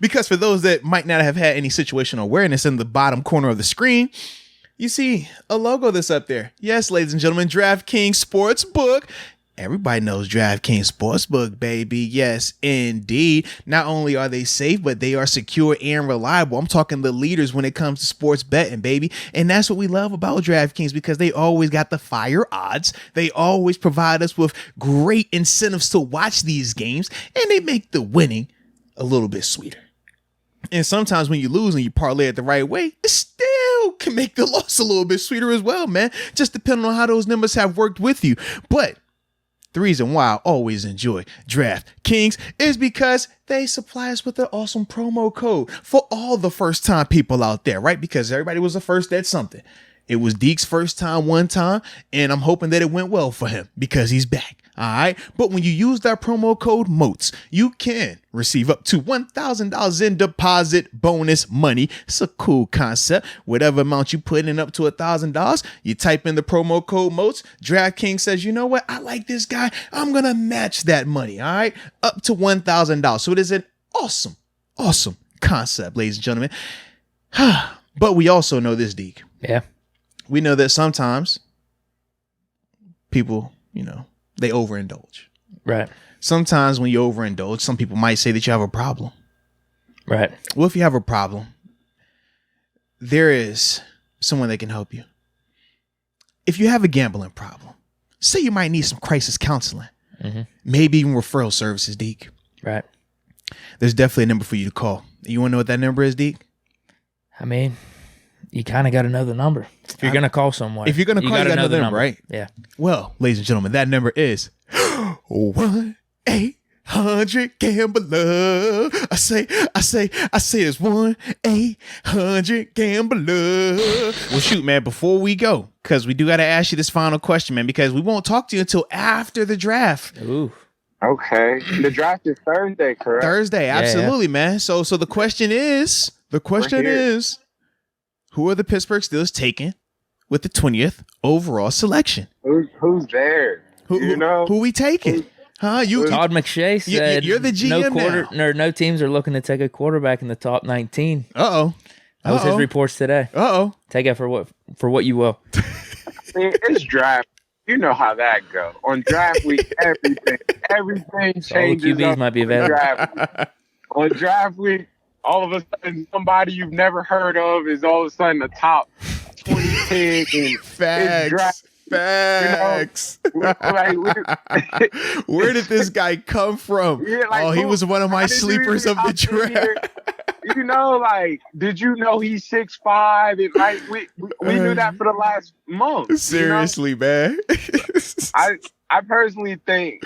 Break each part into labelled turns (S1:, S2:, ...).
S1: Because for those that might not have had any situational awareness, in the bottom corner of the screen, you see a logo that's up there. Yes, ladies and gentlemen, DraftKings Sportsbook. Everybody knows DraftKings Sportsbook, baby. Yes, indeed. Not only are they safe, but they are secure and reliable. I'm talking the leaders when it comes to sports betting, baby. And that's what we love about DraftKings, because they always got the fire odds. They always provide us with great incentives to watch these games, and they make the winning a little bit sweeter. And sometimes when you lose and you parlay it the right way, it still can make the loss a little bit sweeter as well, man. Just depending on how those numbers have worked with you. But the reason why I always enjoy DraftKings is because they supply us with an awesome promo code for all the first time people out there, right? Because everybody was the first at something. It was Deke's first time one time, and I'm hoping that it went well for him because he's back. All right. But when you use that promo code MOATS, you can receive up to $1,000 in deposit bonus money. It's a cool concept. Whatever amount you put in up to $1,000, you type in the promo code MOATS. DraftKings says, you know what? I like this guy. I'm going to match that money. All right. Up to $1,000. So it is an awesome, awesome concept, ladies and gentlemen. But we also know this, Deke.
S2: Yeah.
S1: We know that sometimes people, they overindulge.
S2: Right.
S1: Sometimes when you overindulge, some people might say that you have a problem.
S2: Right.
S1: Well, if you have a problem, there is someone that can help you. If you have a gambling problem, say you might need some crisis counseling, maybe even referral services, Deke.
S2: Right.
S1: There's definitely a number for you to call. You want to know what that number is, Deke?
S2: I mean, you kind of got to know the number. If you're going to call someone.
S1: If you're going to call, you got to know the number, right?
S2: Yeah.
S1: Well, ladies and gentlemen, that number is 1-800-GAMBLER. I say it's 1-800-GAMBLER. Well, shoot, man, before we go, because we do got to ask you this final question, man, because we won't talk to you until after the draft.
S2: Ooh.
S3: Okay. The draft is Thursday, correct?
S1: Thursday, absolutely, man. So the question is, who are the Pittsburgh Steelers taking with the 20th overall selection?
S3: Who's there?
S1: Who we taking?
S2: Todd McShay said
S1: you're the GM
S2: no teams are looking to take a quarterback in the top 19.
S1: Uh-oh.
S2: That was his reports today.
S1: Uh-oh.
S2: Take it for what you will.
S3: I mean, it's draft. You know how that go. On draft week, everything changes.
S2: All the QBs might be available.
S3: On draft week, all of a sudden, somebody you've never heard of is all of a sudden a top 20 pick. And
S1: Facts.
S3: Like,
S1: where did this guy come from?
S3: Yeah,
S1: he was one of my sleepers of the draft.
S3: Did you know he's 6'5"? And we knew that for the last month.
S1: Seriously, man.
S3: I personally think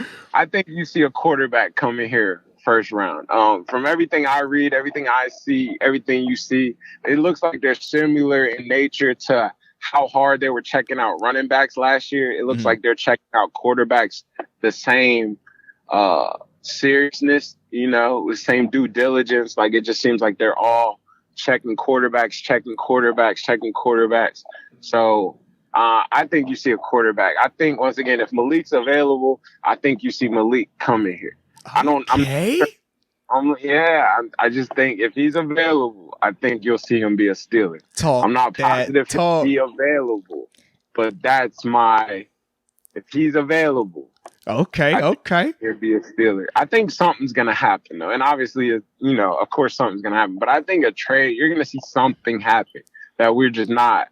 S3: you see a quarterback coming here first round. From everything I read, everything I see, everything you see, it looks like they're similar in nature to how hard they were checking out running backs last year. It looks like they're checking out quarterbacks the same seriousness, the same due diligence. Like, it just seems like they're all checking quarterbacks. So I think you see a quarterback. I think, once again, if Malik's available, I think you see Malik coming here.
S1: Okay.
S3: I just think if he's available, I think you'll see him be a Steeler. I'm not positive he'll be available, but that's if he's available.
S1: Okay.
S3: He'll be a Steeler. I think something's going to happen, though. And obviously, of course something's going to happen. But I think a trade, you're going to see something happen that we're just not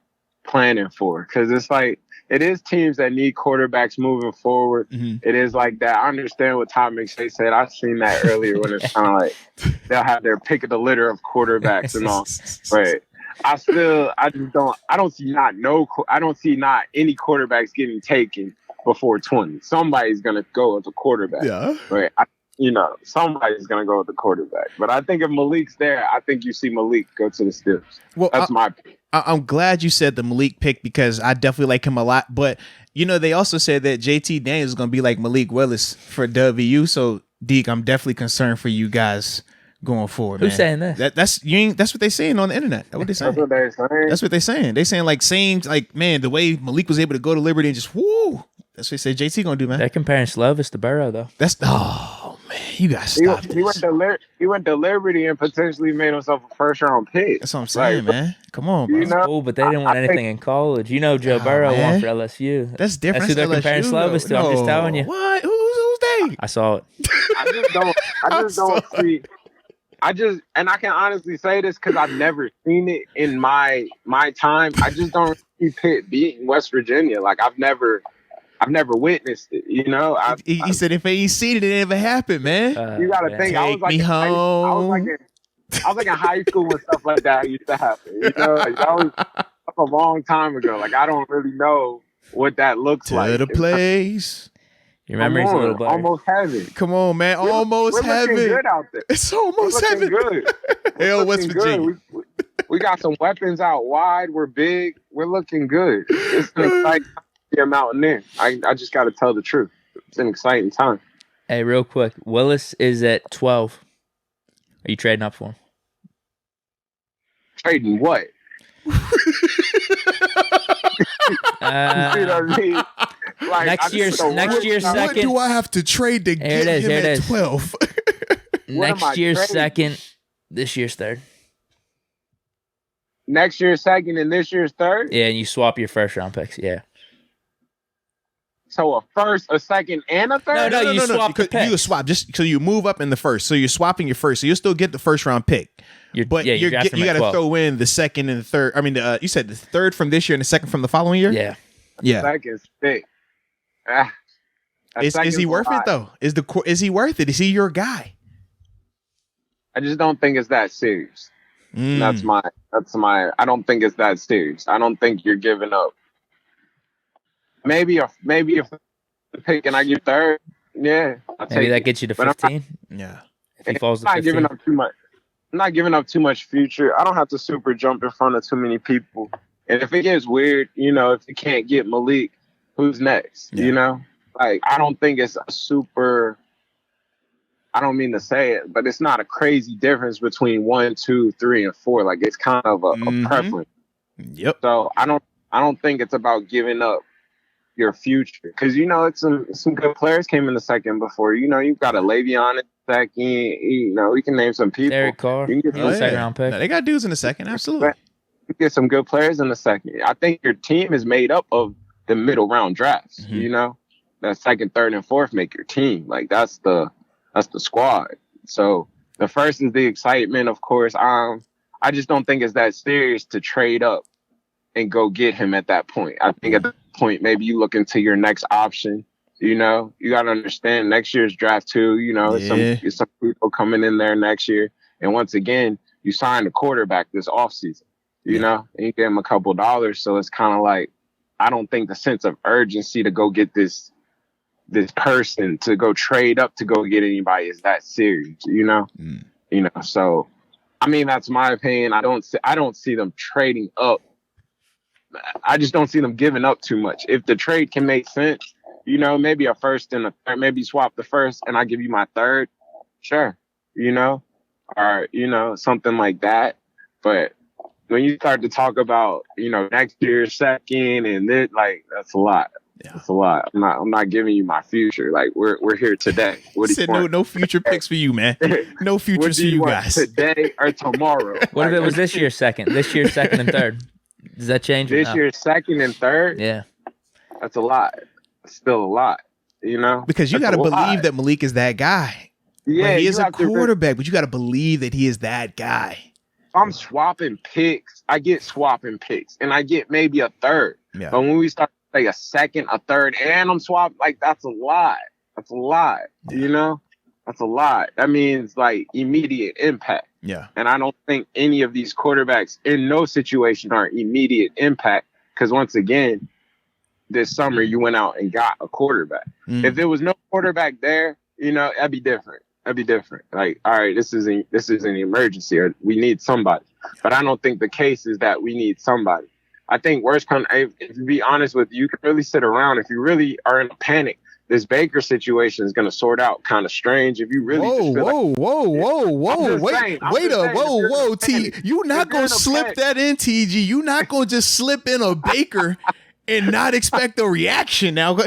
S3: planning for. Because it's like, it is teams that need quarterbacks moving forward. It is like that. I understand what Todd McShay said. I've seen that earlier when it's kind of like they'll have their pick of the litter of quarterbacks and all. But I don't see not any quarterbacks getting taken before 20. Somebody's gonna go with a quarterback.
S1: Yeah.
S3: Right. Somebody's gonna go with the quarterback. But I think if Malik's there, I think you see Malik go to the Steelers. Well, that's my pick.
S1: I'm glad you said the Malik pick because I definitely like him a lot. But, they also said that JT Daniels is going to be like Malik Willis for W. So, Deke, I'm definitely concerned for you guys going forward.
S2: Who's saying this?
S1: That's what they're saying on the internet. That's what they're saying. That's what they're saying. They're saying man, the way Malik was able to go to Liberty and just whoo. That's what they said JT going to do, man.
S2: They're comparing Slovis to Burrow, though.
S1: Oh, man. You gotta stop
S3: He went
S1: this.
S3: he went to Liberty and potentially made himself a first round pick.
S1: That's what I'm saying, man. Come on, bro.
S3: You know,
S2: Oh, but they didn't want anything in college. You know, Joe Burrow
S1: man.
S2: won for LSU.
S1: That's different.
S2: That's who they're comparing
S1: LSU,
S2: Slovis to. I'm just telling you.
S1: What? Who's they?
S2: I saw it.
S3: I just don't see. And I can honestly say this because I've never seen it in my time. I just don't see Pitt beating West Virginia. Like I've never witnessed it. You know,
S1: He said if he ain't seen it, it never happened, man.
S3: you got to think. I was
S1: Take me
S3: like, I was
S1: home.
S3: like in high school and stuff like that used to happen. You know, like that was a long time ago. Like I don't really know what that looks like.
S1: To the place.
S2: Your memory's a little blurry.
S3: Almost heaven.
S1: Come on, man. Almost
S3: we're
S1: heaven.
S3: looking good out there.
S1: It's almost
S3: We're
S1: heaven.
S3: looking good.
S1: Hell, West Virginia.
S3: We got some weapons out wide. We're big. We're looking good. It's an exciting time to be a Mountaineer. I just got to tell the truth. It's an exciting time.
S2: Hey, real quick. Willis is at 12. Are you trading up for him?
S3: Trading what? You see what I mean? Like,
S2: Next year's
S1: What
S2: second.
S1: do I have to trade to
S2: Here it
S1: get
S2: is,
S1: him
S2: here it
S1: at
S2: is.
S1: 12?
S2: Next year's second, this year's third.
S3: Next year's second and this year's third?
S2: Yeah, and you swap your first round picks. Yeah.
S3: So a first, a second, and a third?
S2: No, you swap the
S1: because you
S2: picks.
S1: swap just so you move up in the first. So you're swapping your first. So you'll still get the first round pick.
S2: You're
S1: But
S2: you
S1: you got to throw in the second and the third. I mean, you said the third from this year and the second from the following year?
S2: Yeah.
S1: Yeah.
S3: Second's big.
S1: Is he worth it though? Is he worth it? Is he your guy?
S3: I just don't think it's that serious. That's my I don't think it's that serious. I don't think you're giving up. Maybe if the pick and I get third, yeah.
S2: Maybe that gets you to 15.
S1: Yeah.
S2: If he falls to
S3: I'm not
S2: 15.
S3: giving up too much. I'm not giving up too much future. I don't have to super jump in front of too many people. And if it gets weird, you know, if you can't get Malik, who's next?
S1: Yeah.
S3: You know? Like, I don't think it's a super, I don't mean to say it, but it's not a crazy difference between 1, 2, 3, and 4. Like, it's kind of a preference.
S1: Yep.
S3: So I don't think it's about giving up your future. Because, you know, it's some good players came in the second before. You know, you've got a Le'Veon in the second. You know, we can name some people.
S2: Derek Carr,
S3: You can get
S2: second round pick.
S1: No, they got dudes in the second. Absolutely.
S3: You get some good players in the second. I think your team is made up of the middle round drafts.
S1: Mm-hmm.
S3: You know, that second, third, and fourth make your team. Like that's the squad. So the first is the excitement, of course. I just don't think it's that serious to trade up and go get him at that point. I think at that point maybe you look into your next option. You know, you got to understand next year's draft too. You know, it's some people coming in there next year, and once again, you signed a quarterback this offseason. You know, and you give him a couple dollars. So it's kind of like, I don't think the sense of urgency to go get this person to go trade up to go get anybody is that serious, you know? You know, so I mean, that's my opinion. I don't see them trading up. I just don't see them giving up too much. If the trade can make sense, you know, maybe a first and a third, maybe swap the first and I give you my third. Sure. You know, or, you know, something like that. But when you start to talk about, you know, next year's second and this, like, that's a lot. Yeah. That's a lot. I'm not giving you my future. Like we're here today. What do you want?
S1: No future picks for you, man. No futures for you guys.
S3: Today or tomorrow.
S2: What if it was this year's second? This year's second and third? Does that change?
S3: This year's second and third?
S2: Yeah.
S3: That's a lot. It's still a lot. You know?
S1: Because you got to believe that Malik is that guy.
S3: Yeah.
S1: Like, he is a quarterback, but you got to believe that he is that guy.
S3: I'm swapping picks. I get swapping picks, and I get maybe a third.
S1: Yeah.
S3: But when we start to say a second, a third, and I'm swapping, like that's a lot. That's a lot. You know, that's a lot. That means like immediate impact.
S1: Yeah.
S3: And I don't think any of these quarterbacks in no situation are immediate impact because once again, this summer you went out and got a quarterback. If there was no quarterback there, you know, that'd be different. That'd be different. Like, all right, this is an emergency, or we need somebody. But I don't think the case is that we need somebody. I think if to be honest with you, you can really sit around. If you really are in a panic, this Baker situation is going to sort out kind of strange. If you really
S1: whoa, T, you not going to slip that in, TG. You not going to just slip in a Baker and not expect a reaction now.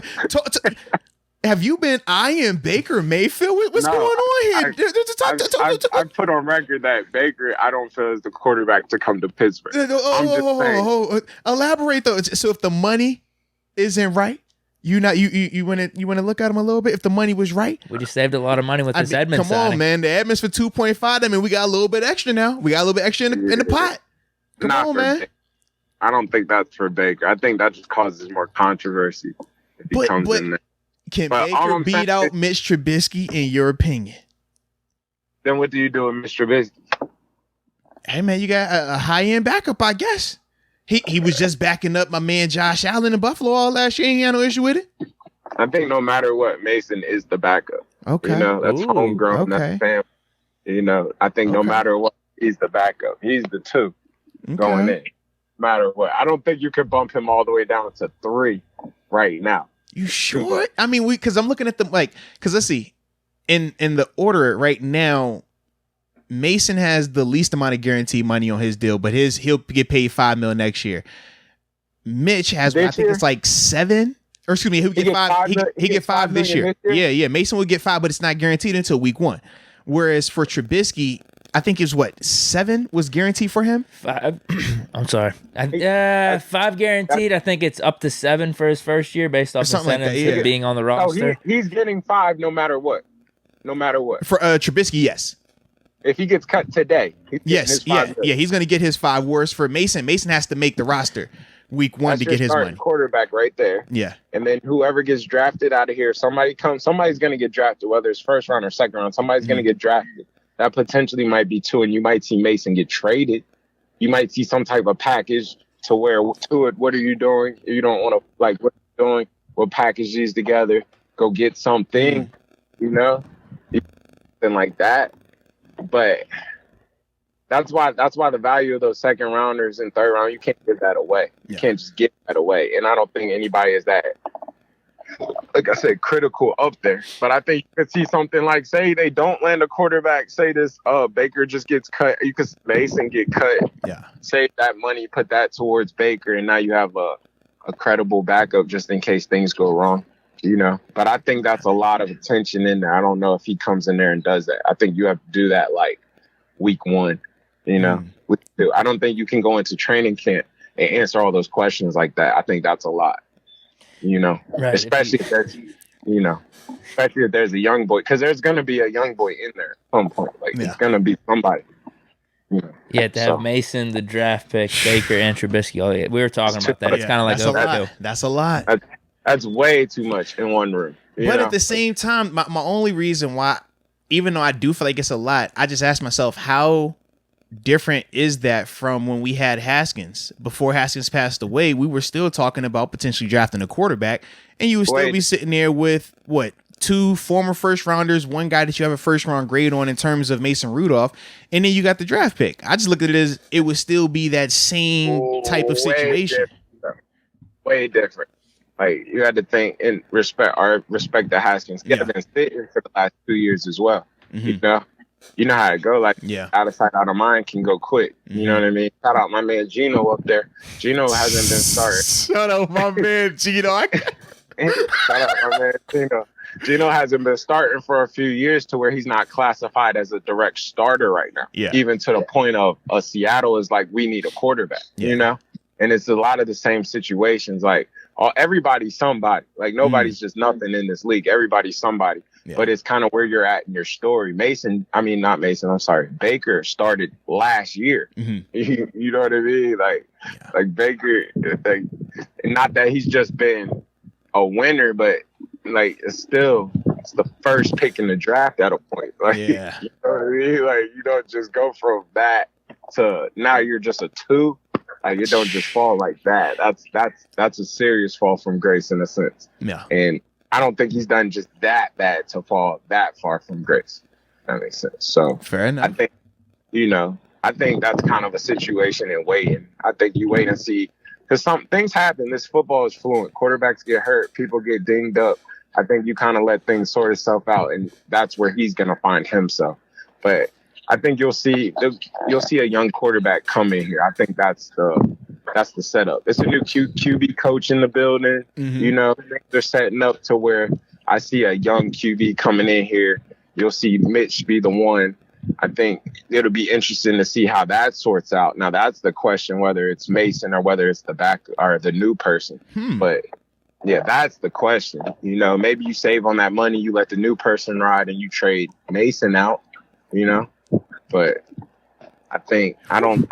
S1: Have you been eyeing Baker Mayfield? What's going on here?
S3: I put on record that Baker, I don't feel is the quarterback to come to Pittsburgh.
S1: Elaborate though. So if the money isn't right, you want to look at him a little bit. If the money was right,
S2: we just saved a lot of money with this Edmonds.
S1: Come on, man. The Edmonds for 2.5. I mean, we got a little bit extra now. We got a little bit extra in the pot. Come on, man.
S3: I don't think that's for Baker. I think that just causes more controversy if he comes in there.
S1: Can Baker beat out Mitch Trubisky in your opinion?
S3: Then what do you do with Mitch Trubisky?
S1: Hey, man, you got a high-end backup, I guess. He was just backing up my man Josh Allen in Buffalo all last year. He had no issue with it.
S3: I think no matter what, Mason is the backup.
S1: Okay.
S3: You know, that's homegrown. Okay. That's family. You know, I think no matter what, he's the backup. He's the 2 going in. No matter what. I don't think you could bump him all the way down to 3 right now.
S1: You sure? I mean, because I'm looking at them because let's see, in the order right now, Mason has the least amount of guaranteed money on his deal, but he'll get paid $5 million next year. Mitch has, I think it's like 7, or excuse me, he'll get 5. He get 5 this year. Yeah. Mason will get 5, but it's not guaranteed until week 1. Whereas for Trubisky, I think it's 7 was guaranteed for him.
S2: 5. I'm sorry. 5 guaranteed. I think it's up to 7 for his first year based off the sentence of being on the roster.
S3: He's getting 5 no matter what. No matter what.
S1: For Trubisky, yes.
S3: If he gets cut today,
S1: he's going to get his 5. Whereas for Mason has to make the roster week 1 to get his money.
S3: Quarterback right there.
S1: Yeah.
S3: And then whoever gets drafted out of here, somebody's going to get drafted, whether it's first round or second round. Somebody's going to get drafted. That potentially might be 2, and you might see Mason get traded. You might see some type of package to where what are you doing? You don't want to what are you doing? We'll package these together. Go get something, something like that. But that's why the value of those second rounders and third round, you can't give that away. You can't just give that away. And I don't think anybody is that, like I said, critical up there. But I think you could see something like, say they don't land a quarterback, say this Baker just gets cut, you could Mason get cut.
S1: Yeah.
S3: Save that money, put that towards Baker, and now you have a credible backup just in case things go wrong. But I think that's a lot of attention in there. I don't know if he comes in there and does that. I think you have to do that like week 1, I don't think you can go into training camp and answer all those questions like that. I think that's a lot,
S2: right,
S3: especially if there's a young boy, because there's going to be a young boy in there at some point. It's going to be somebody.
S2: Yeah, to have Mason, the draft pick, Baker, and Trubisky. We were talking about that. It's kind of like overkill.
S1: That's a lot.
S3: That's way too much in one room.
S1: But at the same time, my only reason why, even though I do feel like it's a lot, I just ask myself, how different is that from when we had Haskins? Before Haskins passed away, we were still talking about potentially drafting a quarterback, and you would still be sitting there with, 2 former first rounders, 1 guy that you have a first round grade on in terms of Mason Rudolph, and then you got the draft pick. I just look at it as it would still be that same type of situation.
S3: Way different. You had to think and respect the Haskins. He has been sitting for the last 2 years as well. Mm-hmm. You know how it go. Out of sight, out of mind can go quick. Mm-hmm. You know what I mean? Shout out my man Gino up there. Gino hasn't been started.
S1: Shout out my man Gino.
S3: Shout out my man Gino. Gino hasn't been starting for a few years to where he's not classified as a direct starter right now.
S1: Yeah.
S3: Even to the point of Seattle is like, we need a quarterback, And it's a lot of the same situations. Everybody's somebody. Nobody's just nothing in this league. Everybody's somebody. Yeah. But it's kind of where you're at in your story. Baker started last year. Mm-hmm. You know what I mean? Baker, not that he's just been a winner, but it's the first pick in the draft at a point. You know what I mean? You don't just go from that to now you're just a 2. You don't just fall like that. That's a serious fall from grace in a sense.
S1: Yeah.
S3: And I don't think he's done just that bad to fall that far from grace. That makes sense. So
S1: fair enough.
S3: I think that's kind of a situation in waiting. I think you wait and see, because some things happen. This football is fluent. Quarterbacks get hurt. People get dinged up. I think you kind of let things sort itself out, and that's where he's going to find himself. But I think you'll see a young quarterback come in here. I think that's the setup. It's a new QB coach in the building. Mm-hmm. They're setting up to where I see a young QB coming in here. You'll see Mitch be the one. I think it'll be interesting to see how that sorts out. Now, that's the question, whether it's Mason or whether it's the back or the new person. But yeah, that's the question. You know, maybe you save on that money, you let the new person ride, and you trade Mason out. You know, but I don't.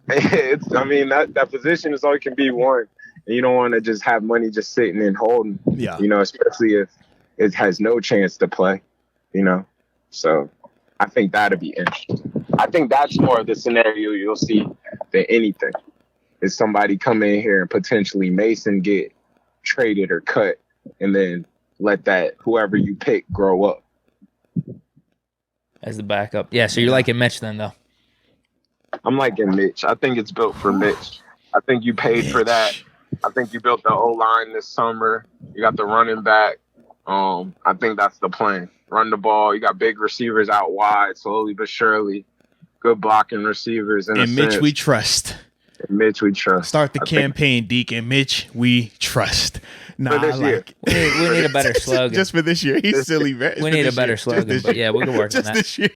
S3: It's. I mean, that position is all it can be one. And you don't want to just have money just sitting and holding. Yeah. You know, especially if it has no chance to play. You know, so. I think that'd be interesting. I think that's more of the scenario you'll see than anything. Is somebody come in here and potentially Mason get traded or cut, and then let that whoever you pick grow up
S2: as the backup. Yeah, so you're liking Mitch then, though.
S3: I'm liking Mitch. I think it's built for Mitch. I think you paid for that. I think you built the O-line this summer. You got the running back. I think that's the plan. Run the ball. You got big receivers out wide, slowly but surely. Good blocking receivers.
S1: And Mitch, we trust.
S3: Mitch, we trust.
S1: Start the campaign, Deacon. Mitch, we trust.
S2: Nah, I like it. We need a better slogan.
S1: Just for this year. He's silly, man.
S2: We need a better slogan, but yeah, we can work on that.
S1: This year.